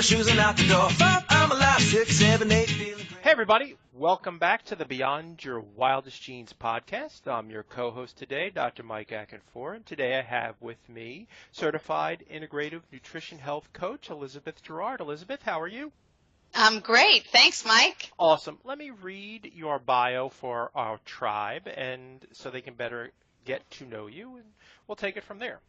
my shoes and out the door. 5, I'm alive. 6, 7, 8, feeling great. Hey everybody, welcome back to the Beyond Your Wildest Genes podcast. I'm your co-host today, Dr. Mike Akinfor, and today I have with me Certified Integrative Nutrition Health Coach Elizabeth Girouard. Elizabeth, how are you? I'm great. Thanks, Mike. Awesome. Let me read your bio for our tribe, and so they can better get to know you, and we'll take it from there.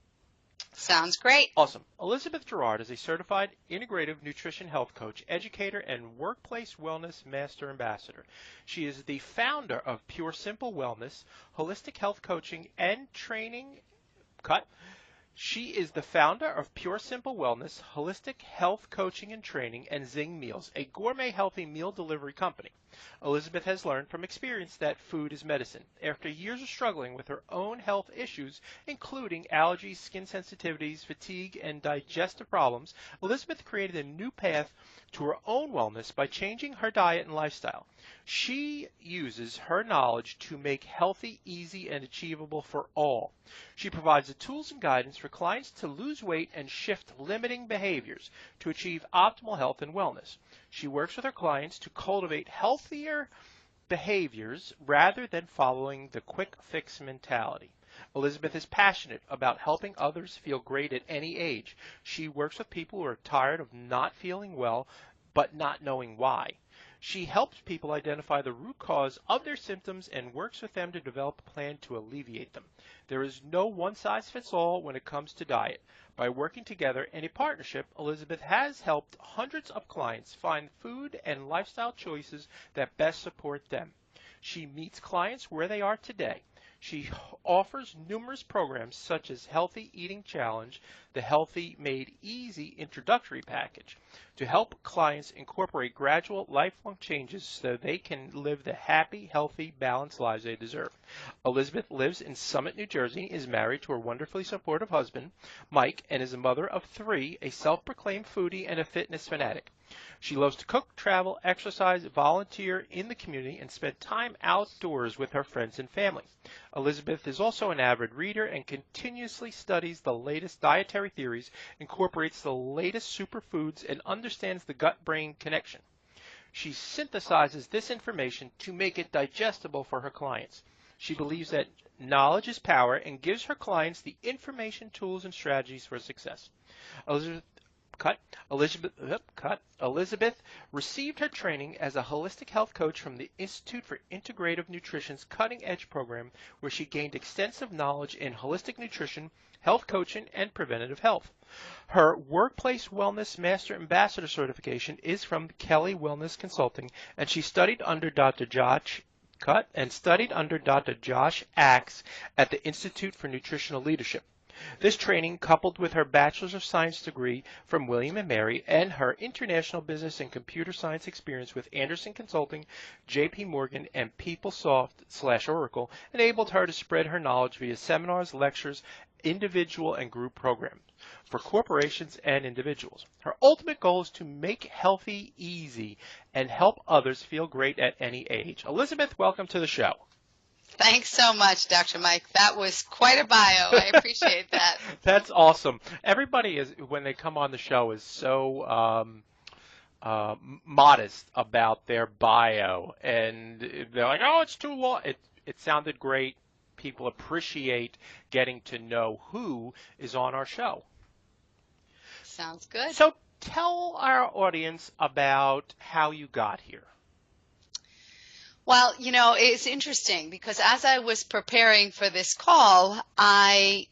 Sounds great. Awesome. Elizabeth Girouard is a certified integrative nutrition health coach, educator, and workplace wellness master ambassador. She is the founder of Pure Simple Wellness, holistic health coaching and training. She is the founder of Pure Simple Wellness, holistic health coaching and training, and Zing Meals, a gourmet healthy meal delivery company. Elizabeth has learned from experience that food is medicine. After years of struggling with her own health issues, including allergies, skin sensitivities, fatigue, and digestive problems, Elizabeth created a new path to her own wellness by changing her diet and lifestyle. She uses her knowledge to make healthy, easy, and achievable for all. She provides the tools and guidance for clients to lose weight and shift limiting behaviors to achieve optimal health and wellness. She works with her clients to cultivate healthier behaviors rather than following the quick fix mentality. Elizabeth is passionate about helping others feel great at any age. She works with people who are tired of not feeling well but not knowing why. She helps people identify the root cause of their symptoms and works with them to develop a plan to alleviate them. There is no one-size-fits-all when it comes to diet. By working together in a partnership, Elizabeth has helped hundreds of clients find food and lifestyle choices that best support them. She meets clients where they are today. She offers numerous programs such as Healthy Eating Challenge, the Healthy Made Easy Introductory Package, to help clients incorporate gradual, lifelong changes so they can live the happy, healthy, balanced lives they deserve. Elizabeth lives in Summit, New Jersey, is married to her wonderfully supportive husband, Mike, and is a mother of 3, a self-proclaimed foodie and a fitness fanatic. She loves to cook, travel, exercise, volunteer in the community, and spend time outdoors with her friends and family. Elizabeth is also an avid reader and continuously studies the latest dietary theories, incorporates the latest superfoods, and understands the gut-brain connection. She synthesizes this information to make it digestible for her clients. She believes that knowledge is power and gives her clients the information, tools, and strategies for success. Elizabeth received her training as a holistic health coach from the Institute for Integrative Nutrition's cutting-edge program, where she gained extensive knowledge in holistic nutrition, health coaching, and preventative health. Her Workplace Wellness Master Ambassador certification is from Kelly Wellness Consulting, and she studied under Dr. Josh Axe at the Institute for Nutritional Leadership. This training, coupled with her Bachelor's of Science degree from William & Mary and her international business and computer science experience with Anderson Consulting, J.P. Morgan, and PeopleSoft/Oracle, enabled her to spread her knowledge via seminars, lectures, individual and group programs for corporations and individuals. Her ultimate goal is to make healthy easy and help others feel great at any age. Elizabeth, welcome to the show. Thanks so much, Dr. Mike. That was quite a bio. I appreciate that. That's awesome. Everybody is, when they come on the show, is so modest about their bio, and they're like, "Oh, it's too long." It sounded great. People appreciate getting to know who is on our show. Sounds good. So tell our audience about how you got here. Well, it's interesting because as I was preparing for this call, I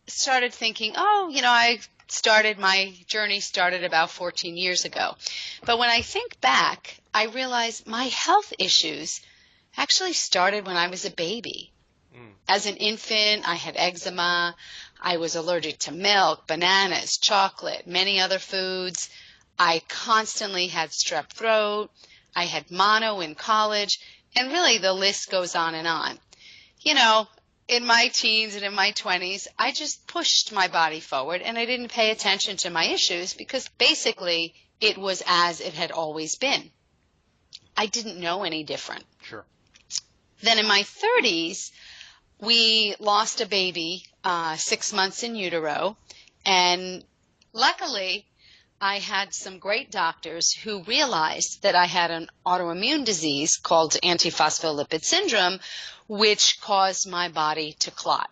started thinking, my journey started about 14 years ago. But when I think back, I realize my health issues actually started when I was a baby. As an infant, I had eczema. I was allergic to milk, bananas, chocolate, many other foods. I constantly had strep throat. I had mono in college, and really the list goes on and on. In my teens and in my 20s, I just pushed my body forward, and I didn't pay attention to my issues because basically it was as it had always been. I didn't know any different. Sure. Then in my 30s, we lost a baby 6 months in utero, and luckily I had some great doctors who realized that I had an autoimmune disease called antiphospholipid syndrome, which caused my body to clot.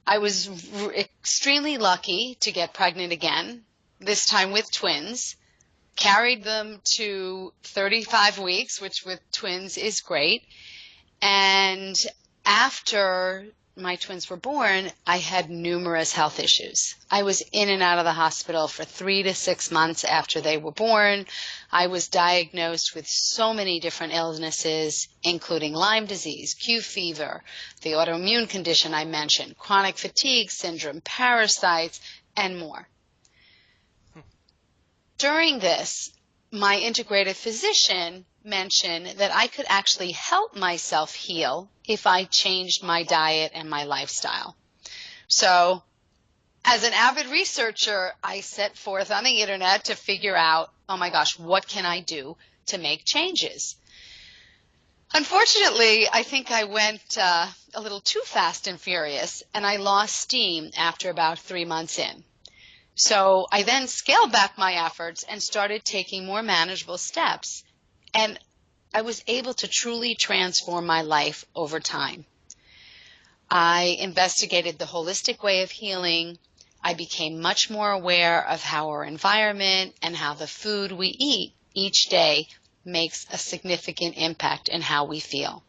I was extremely lucky to get pregnant again, this time with twins. Carried them to 35 weeks, which with twins is great. And after my twins were born, I had numerous health issues. I was in and out of the hospital for 3 to 6 months after they were born. I was diagnosed with so many different illnesses, including Lyme disease, Q fever, the autoimmune condition I mentioned, chronic fatigue syndrome, parasites, and more. During this, my integrative physician mentioned that I could actually help myself heal if I changed my diet and my lifestyle. So, as an avid researcher, I set forth on the internet to figure out, oh my gosh, what can I do to make changes? Unfortunately, I think I went a little too fast and furious, and I lost steam after about 3 months in. So I then scaled back my efforts and started taking more manageable steps. And I was able to truly transform my life over time. I investigated the holistic way of healing. I became much more aware of how our environment and how the food we eat each day makes a significant impact in how we feel.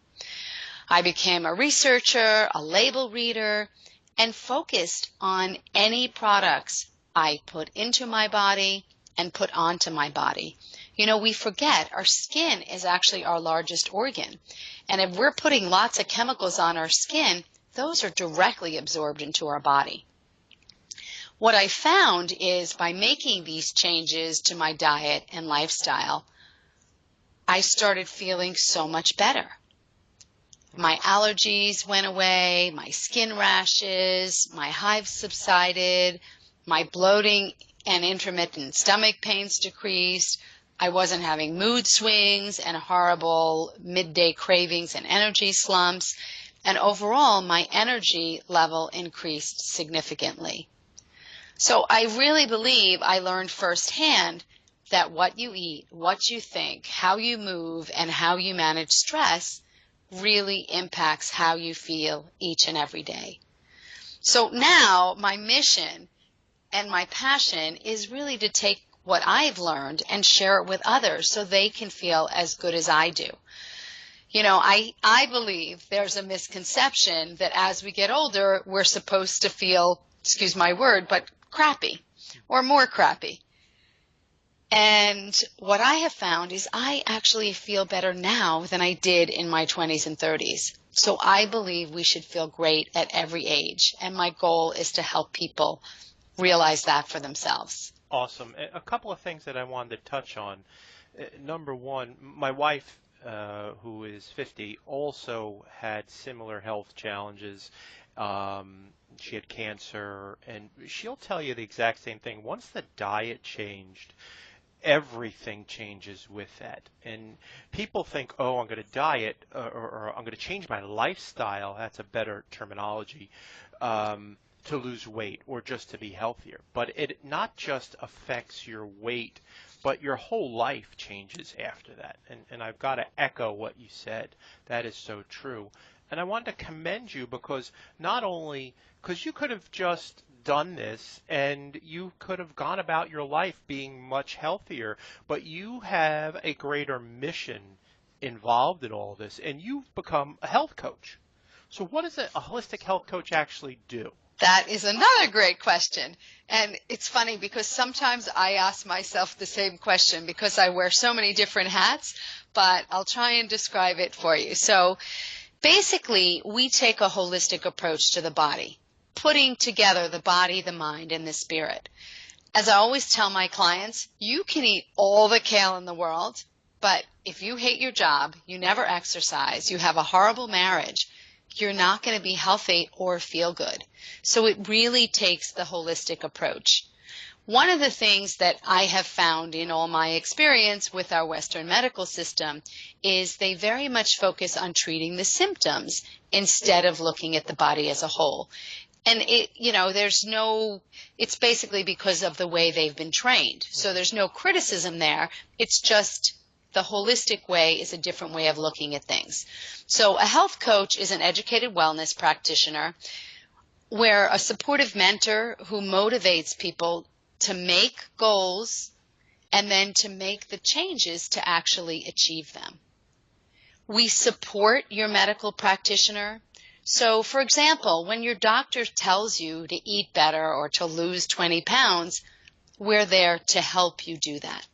I became a researcher, a label reader, and focused on any products I put into my body and put onto my body. You know, we forget our skin is actually our largest organ. And if we're putting lots of chemicals on our skin, those are directly absorbed into our body. What I found is by making these changes to my diet and lifestyle, I started feeling so much better. My allergies went away, my skin rashes, my hives subsided, my bloating and intermittent stomach pains decreased. I wasn't having mood swings and horrible midday cravings and energy slumps. And overall, my energy level increased significantly. So I really believe I learned firsthand that what you eat, what you think, how you move, and how you manage stress really impacts how you feel each and every day. So now my mission and my passion is really to take what I've learned and share it with others so they can feel as good as I do. You know, I believe there's a misconception that as we get older, we're supposed to feel, excuse my word, but crappy or more crappy. And what I have found is I actually feel better now than I did in my 20s and 30s. So I believe we should feel great at every age. And my goal is to help people realize that for themselves. Awesome. A couple of things that I wanted to touch on. Number one, my wife, who is 50, also had similar health challenges. She had cancer, and she'll tell you the exact same thing. Once the diet changed, everything changes with that. And people think, oh, I'm going to diet or I'm going to change my lifestyle. That's a better terminology. To lose weight or just to be healthier. But it not just affects your weight, but your whole life changes after that. And I've got to echo what you said. That is so true. And I wanted to commend you because not only, because you could have just done this and you could have gone about your life being much healthier, but you have a greater mission involved in all this, and you've become a health coach. So what does a holistic health coach actually do? That is another great question. And it's funny because sometimes I ask myself the same question because I wear so many different hats, but I'll try and describe it for you. So basically, we take a holistic approach to the body, putting together the body, the mind, and the spirit. As I always tell my clients, you can eat all the kale in the world, but if you hate your job, you never exercise, you have a horrible marriage, you're not going to be healthy or feel good. So it really takes the holistic approach. One of the things that I have found in all my experience with our Western medical system is they very much focus on treating the symptoms instead of looking at the body as a whole. And it's basically because of the way they've been trained. So there's no criticism there. It's just the holistic way is a different way of looking at things. So a health coach is an educated wellness practitioner, where a supportive mentor who motivates people to make goals and then to make the changes to actually achieve them. We support your medical practitioner. So, for example, when your doctor tells you to eat better or to lose 20 pounds, we're there to help you do that.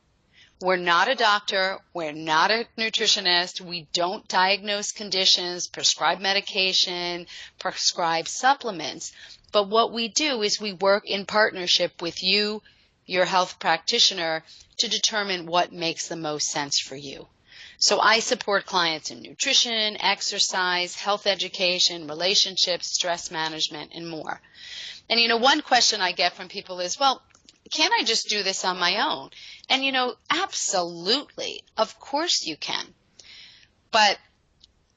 We're not a doctor. We're not a nutritionist. We don't diagnose conditions, prescribe medication, prescribe supplements. But what we do is we work in partnership with you, your health practitioner, to determine what makes the most sense for you. So I support clients in nutrition, exercise, health education, relationships, stress management, and more. And one question I get from people is, well, can't I just do this on my own? And absolutely. Of course you can. But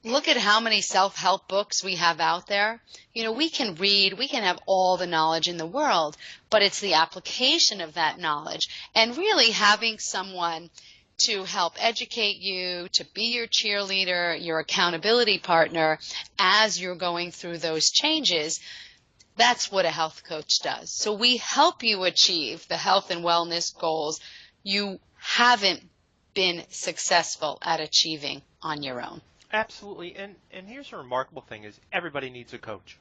look at how many self-help books we have out there. We can read, we can have all the knowledge in the world, but it's the application of that knowledge and really having someone to help educate you, to be your cheerleader, your accountability partner as you're going through those changes. That's what a health coach does. So we help you achieve the health and wellness goals you haven't been successful at achieving on your own. Absolutely. And here's a remarkable thing is everybody needs a coach.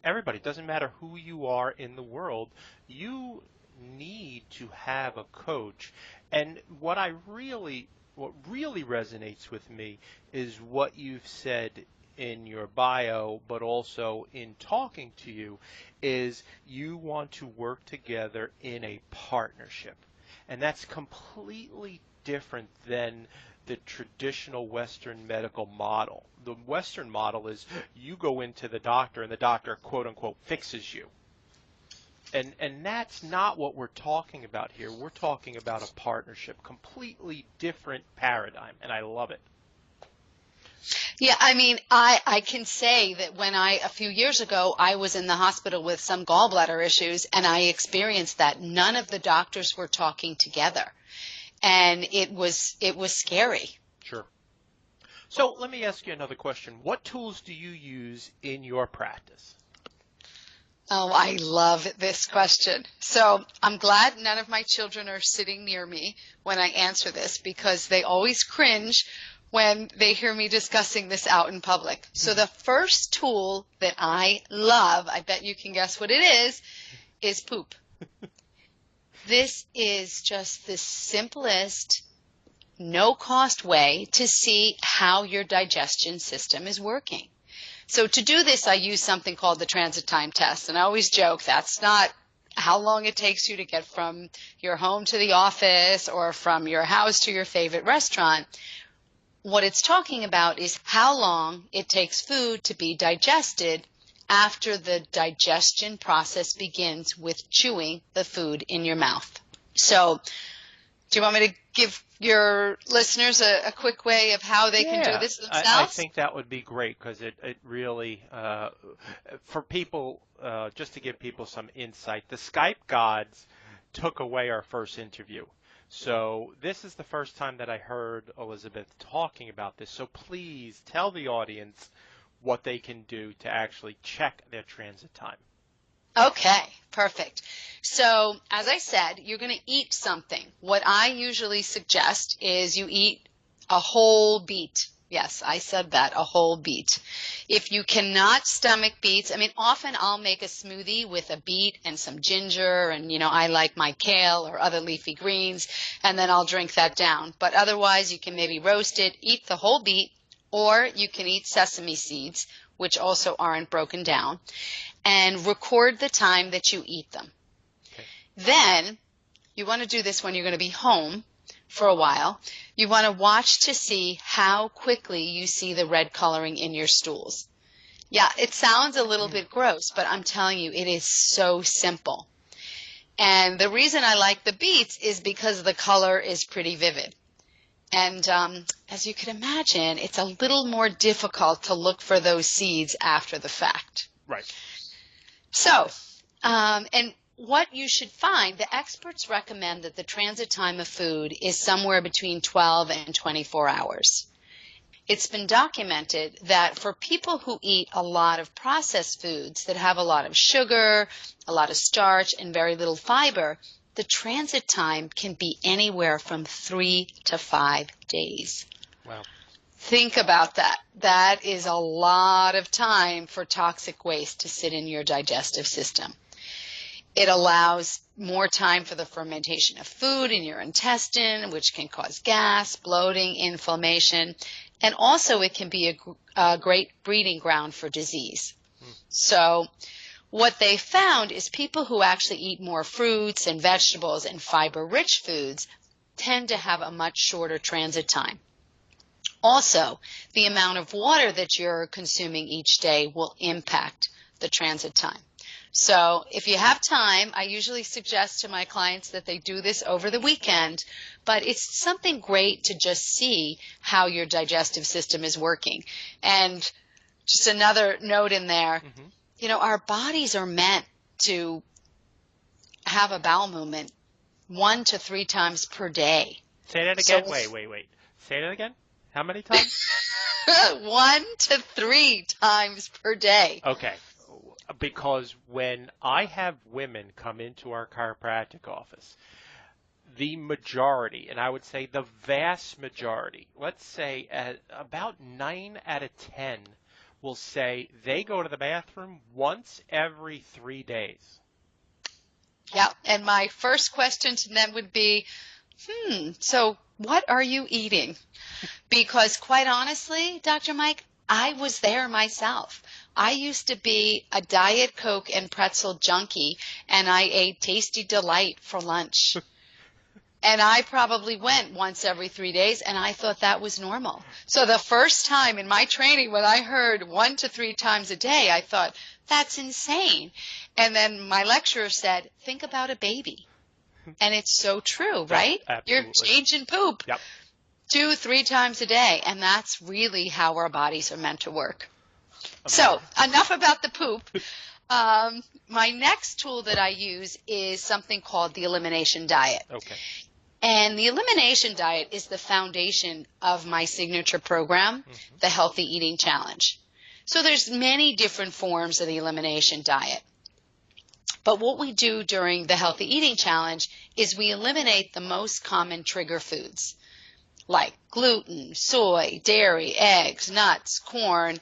Everybody. It doesn't matter who you are in the world. You need to have a coach. And what really resonates with me is what you've said in your bio, but also in talking to you, is you want to work together in a partnership. And that's completely different than the traditional Western medical model. The Western model is you go into the doctor and the doctor, quote unquote, fixes you. And that's not what we're talking about here. We're talking about a partnership, completely different paradigm, and I love it. Yeah, I can say that when a few years ago, I was in the hospital with some gallbladder issues, and I experienced that none of the doctors were talking together. And it was scary. Sure. So let me ask you another question. What tools do you use in your practice? Oh, I love this question. So I'm glad none of my children are sitting near me when I answer this, because they always cringe when they hear me discussing this out in public. So the first tool that I love, I bet you can guess what it is poop. This is just the simplest, no-cost way to see how your digestion system is working. So to do this, I use something called the transit time test. And I always joke that's not how long it takes you to get from your home to the office or from your house to your favorite restaurant. What it's talking about is how long it takes food to be digested after the digestion process begins with chewing the food in your mouth. So do you want me to give your listeners a quick way of how they can do this themselves? I think that would be great, because it really, for people, just to give people some insight, the Skype gods took away our first interview. So this is the first time that I heard Elizabeth talking about this. So please tell the audience what they can do to actually check their transit time. Okay, perfect. So as I said, you're going to eat something. What I usually suggest is you eat a whole beet. Yes, I said that, a whole beet. If you cannot stomach beets, often I'll make a smoothie with a beet and some ginger, and, I like my kale or other leafy greens, and then I'll drink that down. But otherwise, you can maybe roast it, eat the whole beet, or you can eat sesame seeds, which also aren't broken down, and record the time that you eat them. Okay. Then you want to do this when you're going to be home for a while. You want to watch to see how quickly you see the red coloring in your stools. Yeah, it sounds a little bit gross, but I'm telling you, it is so simple. And the reason I like the beets is because the color is pretty vivid. And as you can imagine, it's a little more difficult to look for those seeds after the fact. Right. So, and what you should find, the experts recommend that the transit time of food is somewhere between 12 and 24 hours. It's been documented that for people who eat a lot of processed foods that have a lot of sugar, a lot of starch, and very little fiber, the transit time can be anywhere from 3 to 5 days. Wow. Think about that. That is a lot of time for toxic waste to sit in your digestive system. It allows more time for the fermentation of food in your intestine, which can cause gas, bloating, inflammation, and also it can be a great breeding ground for disease. So what they found is people who actually eat more fruits and vegetables and fiber-rich foods tend to have a much shorter transit time. Also, the amount of water that you're consuming each day will impact the transit time. So if you have time, I usually suggest to my clients that they do this over the weekend, but it's something great to just see how your digestive system is working. And just another note in there, you know, our bodies are meant to have a bowel movement 1 to 3 times per day. Say that again. Wait. Say that again. How many times? 1 to 3 times per day. Okay. Because when I have women come into our chiropractic office, the majority, and I would say the vast majority, let's say about 9 out of 10 will say they go to the bathroom once every 3 days. Yeah, and my first question to them would be, so what are you eating? Because quite honestly, Dr. Mike, I was there myself. I used to be a Diet Coke and pretzel junkie, and I ate Tasty Delight for lunch. And I probably went once every 3 days, and I thought that was normal. So the first time in my training when I heard 1 to 3 times a day, I thought, that's insane. And then my lecturer said, think about a baby. And it's so true, right? Absolutely. You're changing poop 2, 3 times a day, and that's really how our bodies are meant to work. So enough about the poop. My next tool that I use is something called the elimination diet. Okay. And the elimination diet is the foundation of my signature program, the Healthy Eating Challenge. So there's many different forms of the elimination diet. But what we do during the Healthy Eating Challenge is we eliminate the most common trigger foods like gluten, soy, dairy, eggs, nuts, corn,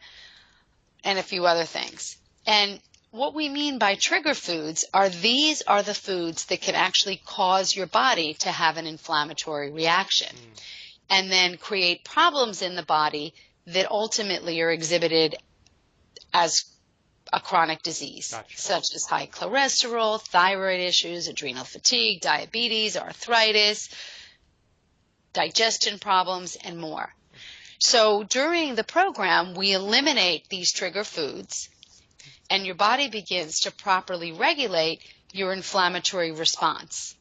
and a few other things. And what we mean by trigger foods are these are the foods that can actually cause your body to have an inflammatory reaction and then create problems in the body that ultimately are exhibited as a chronic disease, such as high cholesterol, thyroid issues, adrenal fatigue, diabetes, arthritis, digestion problems, and more. So during the program, we eliminate these trigger foods, and your body begins to properly regulate your inflammatory response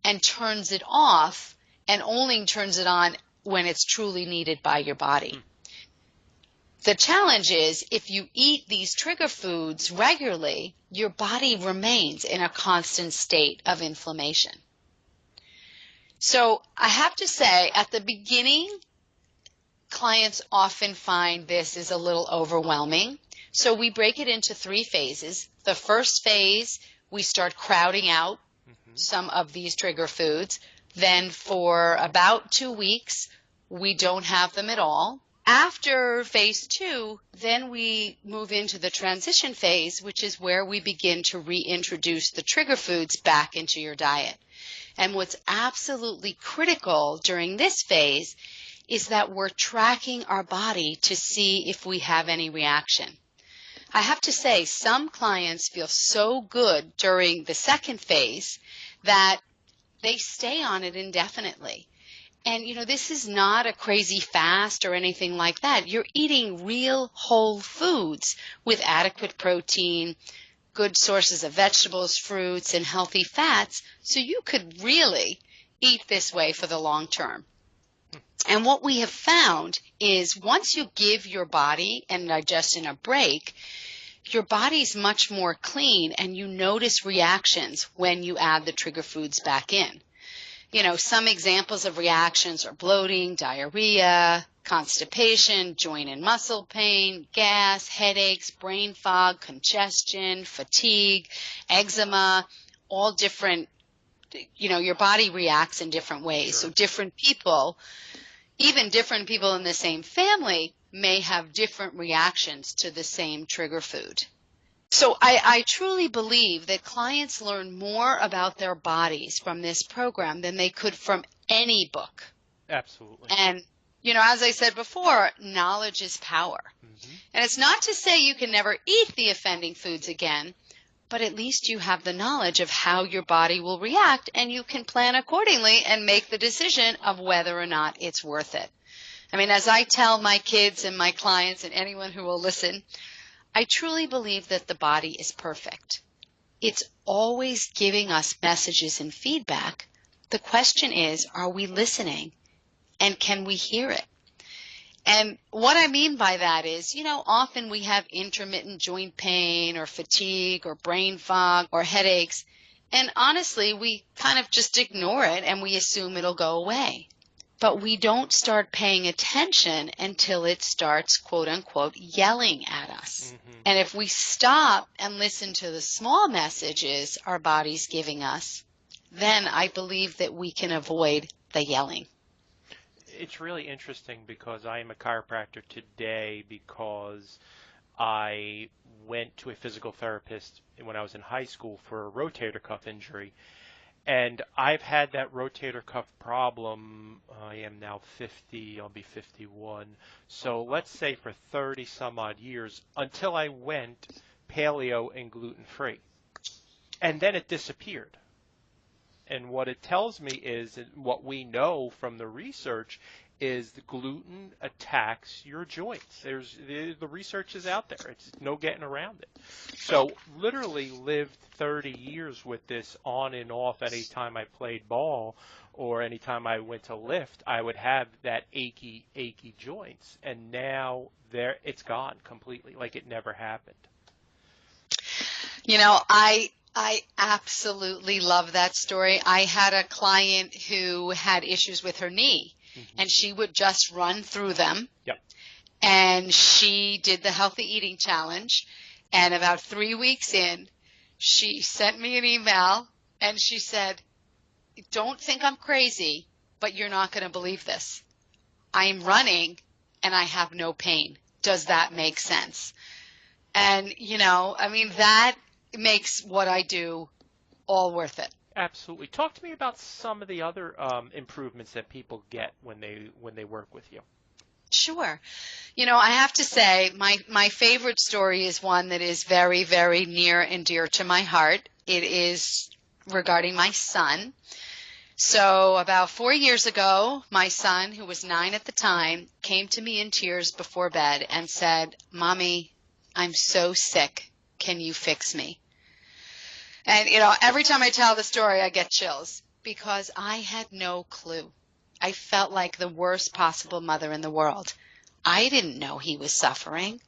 and turns it off and only turns it on when it's truly needed by your body. The challenge is if you eat these trigger foods regularly, your body remains in a constant state of inflammation. So I have to say, at the beginning, clients often find this is a little overwhelming. So we break it into 3 phases. The first phase, we start crowding out some of these trigger foods. Then for about 2 weeks, we don't have them at all. After phase 2, then we move into the transition phase, which is where we begin to reintroduce the trigger foods back into your diet. And what's absolutely critical during this phase is that we're tracking our body to see if we have any reaction. I have to say, some clients feel so good during the second phase that they stay on it indefinitely. And, you know, this is not a crazy fast or anything like that. You're eating real whole foods with adequate protein, good sources of vegetables, fruits, and healthy fats, so you could really eat this way for the long term. And what we have found is once you give your body and digestion a break, your body's much more clean, and you notice reactions when you add the trigger foods back in. Some examples of reactions are bloating, diarrhea, constipation, joint and muscle pain, gas, headaches, brain fog, congestion, fatigue, eczema, all different, your body reacts in different ways. Sure. So different people, even different people in the same family, may have different reactions to the same trigger food. So I truly believe that clients learn more about their bodies from this program than they could from any book. Absolutely. And, as I said before, knowledge is power. Mm-hmm. And it's not to say you can never eat the offending foods again, but at least you have the knowledge of how your body will react, and you can plan accordingly and make the decision of whether or not it's worth it. I mean, as I tell my kids and my clients and anyone who will listen, I truly believe that the body is perfect. It's always giving us messages and feedback. The question is, are we listening, and can we hear it? And what I mean by that is, often we have intermittent joint pain or fatigue or brain fog or headaches, and honestly, we kind of just ignore it and we assume it'll go away. But we don't start paying attention until it starts, quote unquote, yelling at us. Mm-hmm. And if we stop and listen to the small messages our body's giving us, then I believe that we can avoid the yelling. It's really interesting because I am a chiropractor today because I went to a physical therapist when I was in high school for a rotator cuff injury. And I've had that rotator cuff problem. I am now 50. I'll be 51. So let's say for 30 some odd years until I went paleo and gluten-free. And then it disappeared. And what it tells me is, what we know from the research is the gluten attacks your joints. The research is out there. It's no getting around it. So literally lived 30 years with this on and off. Anytime I played ball or anytime I went to lift, I would have that achy joints. And now it's gone completely, like it never happened. I absolutely love that story. I had a client who had issues with her knee, mm-hmm. and she would just run through them. Yep. And she did the healthy eating challenge, and about 3 weeks in, she sent me an email, and she said, "Don't think I'm crazy, but you're not going to believe this. I'm running, and I have no pain. Does that make sense?" And, that makes what I do all worth it. Absolutely. Talk to me about some of the other improvements that people get when they work with you. Sure. I have to say my favorite story is one that is very, very near and dear to my heart. It is regarding my son. So about 4 years ago, my son, who was 9 at the time, came to me in tears before bed and said, "Mommy, I'm so sick. Can you fix me?" And, every time I tell the story, I get chills because I had no clue. I felt like the worst possible mother in the world. I didn't know he was suffering.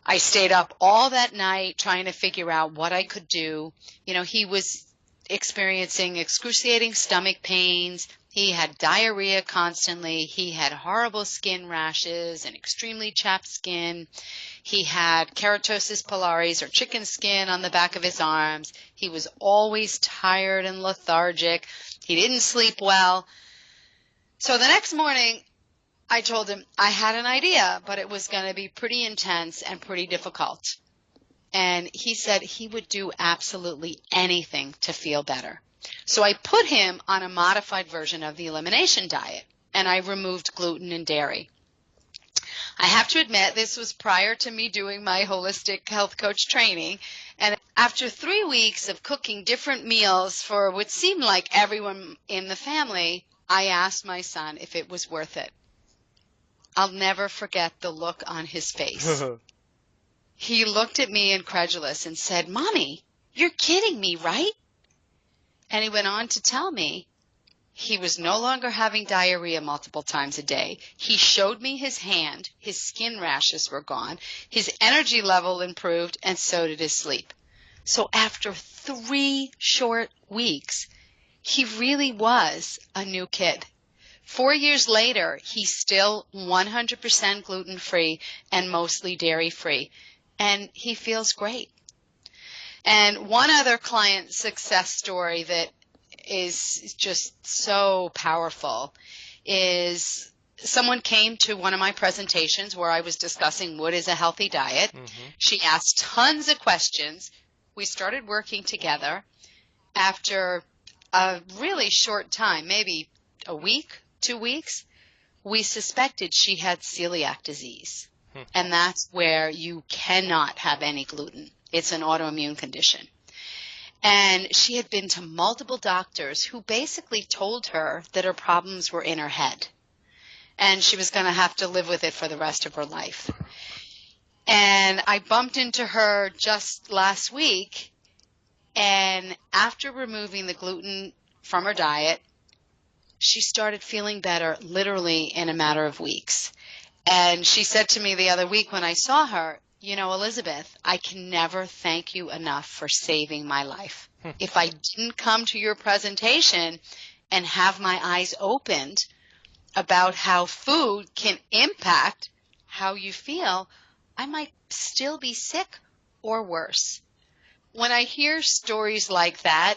I stayed up all that night trying to figure out what I could do. He was experiencing excruciating stomach pains. He had diarrhea constantly. He had horrible skin rashes and extremely chapped skin. He had keratosis pilaris, or chicken skin, on the back of his arms. He was always tired and lethargic. He didn't sleep well. So the next morning, I told him I had an idea, but it was going to be pretty intense and pretty difficult. And he said he would do absolutely anything to feel better. So I put him on a modified version of the elimination diet, and I removed gluten and dairy. I have to admit, this was prior to me doing my holistic health coach training, and after 3 weeks of cooking different meals for what seemed like everyone in the family, I asked my son if it was worth it. I'll never forget the look on his face. He looked at me incredulous and said, "Mommy, you're kidding me, right?" And he went on to tell me, He was no longer having diarrhea multiple times a day. He showed me his hand. His skin rashes were gone. His energy level improved, and so did his sleep. So after 3 short weeks, he really was a new kid. 4 years later, he's still 100% gluten-free and mostly dairy-free, and he feels great. And one other client success story that is just so powerful is someone came to one of my presentations where I was discussing what is a healthy diet. Mm-hmm. She asked tons of questions. We started working together. After a really short time, maybe a week, 2 weeks, we suspected she had celiac disease. And that's where you cannot have any gluten. It's an autoimmune condition. And she had been to multiple doctors who basically told her that her problems were in her head. And she was going to have to live with it for the rest of her life. And I bumped into her just last week. And after removing the gluten from her diet, she started feeling better literally in a matter of weeks. And she said to me the other week when I saw her, you know, Elizabeth, I can never thank you enough for saving my life. If I didn't come to your presentation and have my eyes opened about how food can impact how you feel, I might still be sick or worse. When I hear stories like that,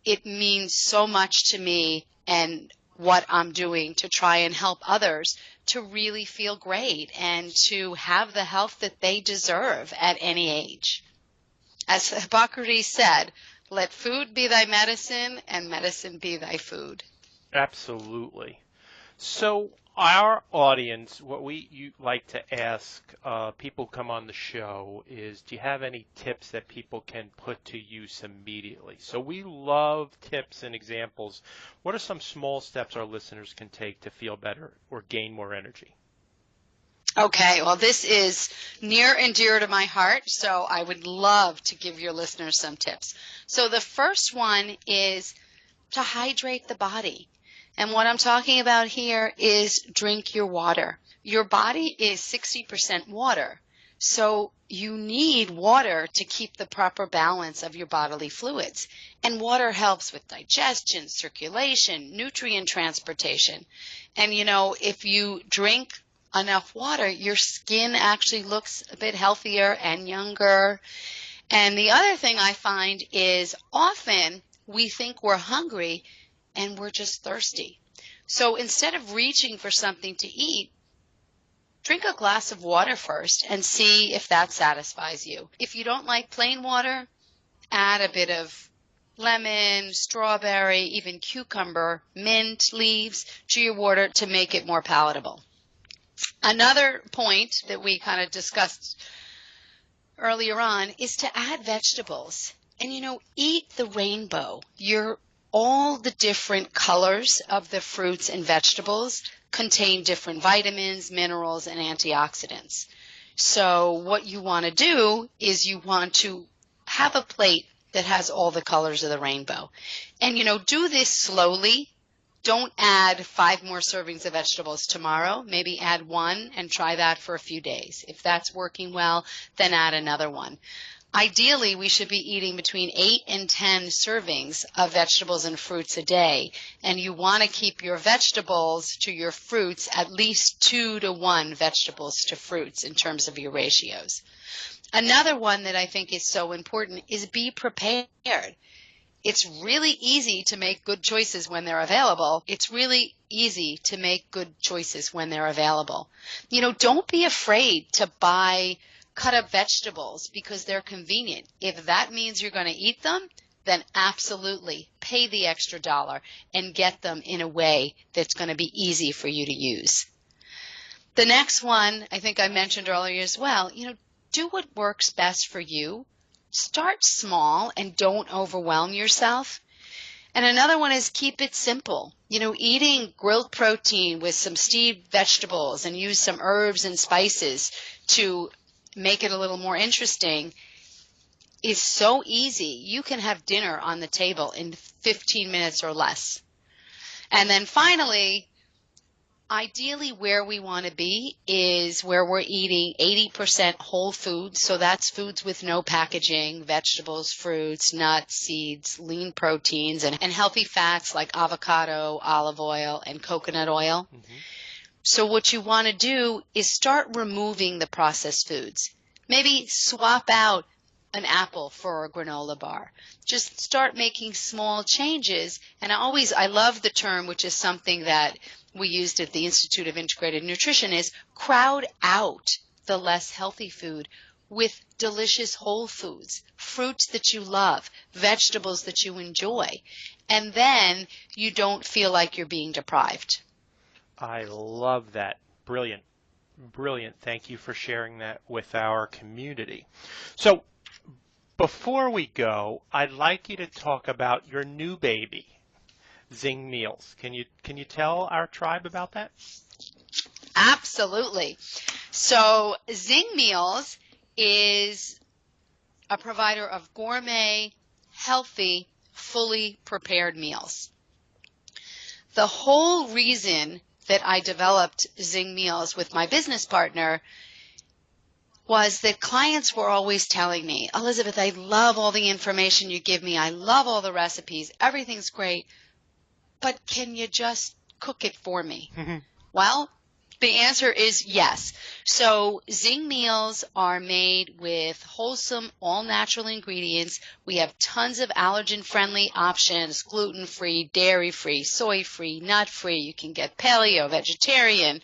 it means so much to me and what I'm doing to try and help others to really feel great and to have the health that they deserve at any age. As Hippocrates said, let food be thy medicine and medicine be thy food. Absolutely. So our audience, what you like to ask people who come on the show is, do you have any tips that people can put to use immediately? So we love tips and examples. What are some small steps our listeners can take to feel better or gain more energy? Okay, well, this is near and dear to my heart, so I would love to give your listeners some tips. So the first one is to hydrate the body. And what I'm talking about here is drink your water. Your body is 60% water, so you need water to keep the proper balance of your bodily fluids. And water helps with digestion, circulation, nutrient transportation. And, you know, if you drink enough water, your skin actually looks a bit healthier and younger. And the other thing I find is often we think we're hungry and we're just thirsty. So instead of reaching for something to eat, drink a glass of water first and see if that satisfies you. If you don't like plain water, add a bit of lemon, strawberry, even cucumber, mint leaves to your water to make it more palatable. Another point that we kind of discussed earlier on is to add vegetables. And, you know, eat the rainbow. All the different colors of the fruits and vegetables contain different vitamins, minerals, and antioxidants. So what you want to do is you want to have a plate that has all the colors of the rainbow. And, you know, do this slowly. Don't add 5 more servings of vegetables tomorrow. Maybe add 1 and try that for a few days. If that's working well, then add another one. Ideally, we should be eating between 8 and 10 servings of vegetables and fruits a day. And you want to keep your vegetables to your fruits at least 2 to 1 vegetables to fruits in terms of your ratios. Another one that I think is so important is be prepared. It's really easy to make good choices when they're available. It's really easy to make good choices when they're available. You know, don't be afraid to buy cut up vegetables because they're convenient. If that means you're going to eat them, then absolutely pay the extra $1 and get them in a way that's going to be easy for you to use. The next one, I think I mentioned earlier as well, you know, do what works best for you. Start small and don't overwhelm yourself. And another one is keep it simple. You know, eating grilled protein with some steamed vegetables and use some herbs and spices to make it a little more interesting is so easy. You can have dinner on the table in 15 minutes or less. And then finally, ideally where we want to be is where we're eating 80% whole foods. So that's foods with no packaging, vegetables, fruits, nuts, seeds, lean proteins, and healthy fats like avocado, olive oil, and coconut oil. Mm-hmm. So what you want to do is start removing the processed foods. Maybe swap out an apple for a granola bar. Just start making small changes. And I love the term, which is something that we used at the Institute of Integrated Nutrition, is crowd out the less healthy food with delicious whole foods, fruits that you love, vegetables that you enjoy. And then you don't feel like you're being deprived. I love that. Brilliant. Brilliant. Thank you for sharing that with our community. So before we go, I'd like you to talk about your new baby, Zing Meals. Can you tell our tribe about that? Absolutely. So Zing Meals is a provider of gourmet, healthy, fully prepared meals. The whole reason that I developed Zing Meals with my business partner was that clients were always telling me, Elizabeth, I love all the information you give me. I love all the recipes. Everything's great. But can you just cook it for me? Well, the answer is yes. So Zing Meals are made with wholesome, all-natural ingredients. We have tons of allergen-friendly options, gluten-free, dairy-free, soy-free, nut-free. You can get paleo, vegetarian.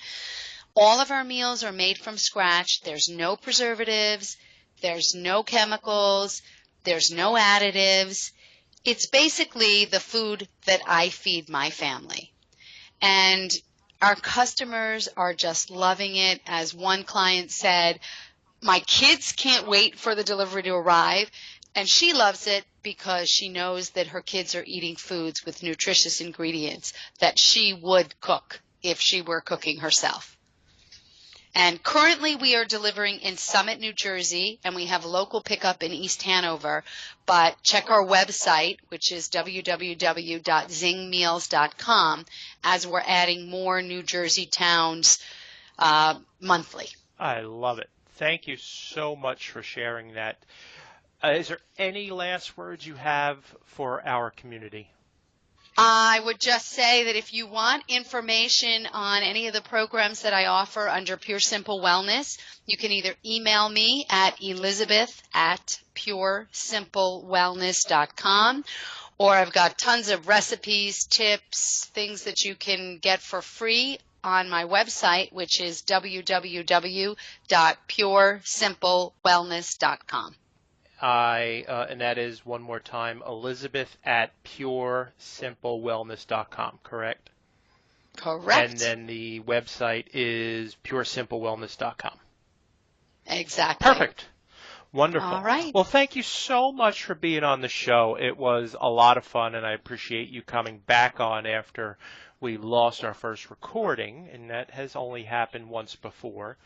All of our meals are made from scratch. There's no preservatives. There's no chemicals. There's no additives. It's basically the food that I feed my family. And our customers are just loving it. As one client said, my kids can't wait for the delivery to arrive. And she loves it because she knows that her kids are eating foods with nutritious ingredients that she would cook if she were cooking herself. And currently we are delivering in Summit, New Jersey, and we have local pickup in East Hanover. But check our website, which is www.zingmeals.com, as we're adding more New Jersey towns monthly. I love it. Thank you so much for sharing that. Is there any last words you have for our community? I would just say that if you want information on any of the programs that I offer under Pure Simple Wellness, you can either email me at elizabeth@puresimplewellness.com, or I've got tons of recipes, tips, things that you can get for free on my website, which is www.puresimplewellness.com. And that is, one more time, Elizabeth@puresimplewellness.com, correct? Correct. And then the website is puresimplewellness.com. Exactly. Perfect. Wonderful. All right. Well, thank you so much for being on the show. It was a lot of fun, and I appreciate you coming back on after we lost our first recording, and that has only happened once before.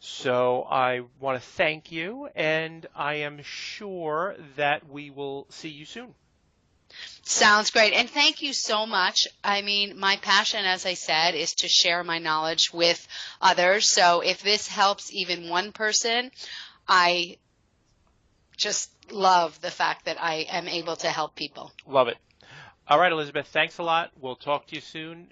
So I want to thank you, and I am sure that we will see you soon. Sounds great. And thank you so much. I mean, my passion, as I said, is to share my knowledge with others. So if this helps even one person, I just love the fact that I am able to help people. Love it. All right, Elizabeth, thanks a lot. We'll talk to you soon.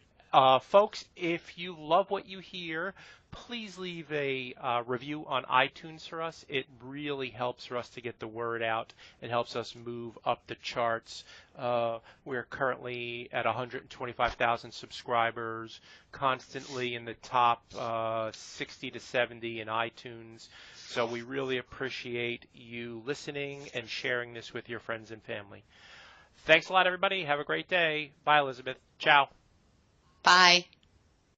Folks, if you love what you hear, please leave a review on iTunes for us. It really helps for us to get the word out. It helps us move up the charts. We're currently at 125,000 subscribers, constantly in the top 60 to 70 in iTunes. So we really appreciate you listening and sharing this with your friends and family. Thanks a lot, everybody. Have a great day. Bye, Elizabeth. Ciao. Bye.